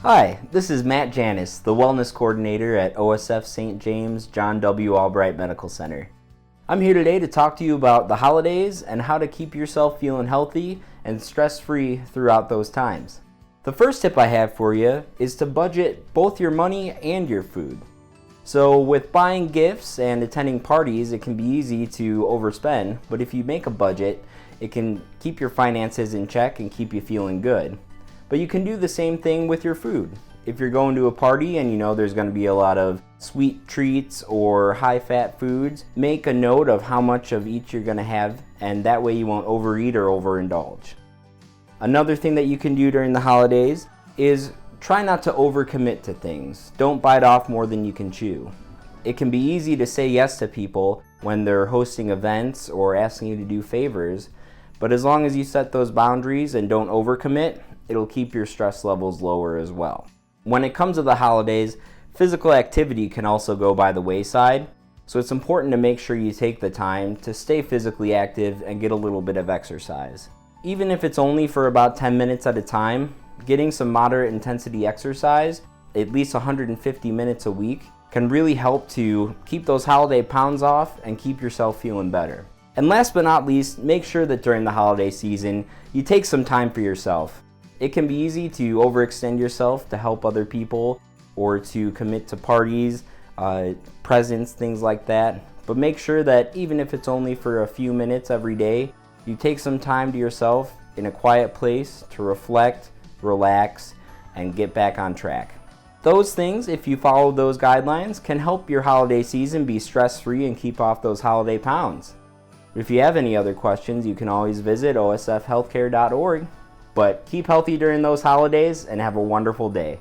Hi, this is Matt Janis, the Wellness Coordinator at OSF St. James John W. Albright Medical Center. I'm here today to talk to you about the holidays and how to keep yourself feeling healthy and stress-free throughout those times. The first tip I have for you is to budget both your money and your food. So with buying gifts and attending parties, it can be easy to overspend, but if you make a budget, it can keep your finances in check and keep you feeling good. But you can do the same thing with your food. If you're going to a party and you know there's going to be a lot of sweet treats or high-fat foods, make a note of how much of each you're going to have, and that way you won't overeat or overindulge. Another thing that you can do during the holidays is try not to overcommit to things. Don't bite off more than you can chew. It can be easy to say yes to people when they're hosting events or asking you to do favors, but as long as you set those boundaries and don't overcommit, it'll keep your stress levels lower as well. When it comes to the holidays, physical activity can also go by the wayside, so it's important to make sure you take the time to stay physically active and get a little bit of exercise. Even if it's only for about 10 minutes at a time, getting some moderate intensity exercise, at least 150 minutes a week, can really help to keep those holiday pounds off and keep yourself feeling better. And last but not least, make sure that during the holiday season, you take some time for yourself. It can be easy to overextend yourself to help other people or to commit to parties, presents, things like that. But make sure that even if it's only for a few minutes every day, you take some time to yourself in a quiet place to reflect, relax, and get back on track. Those things, if you follow those guidelines, can help your holiday season be stress-free and keep off those holiday pounds. If you have any other questions, you can always visit osfhealthcare.org. But keep healthy during those holidays and have a wonderful day.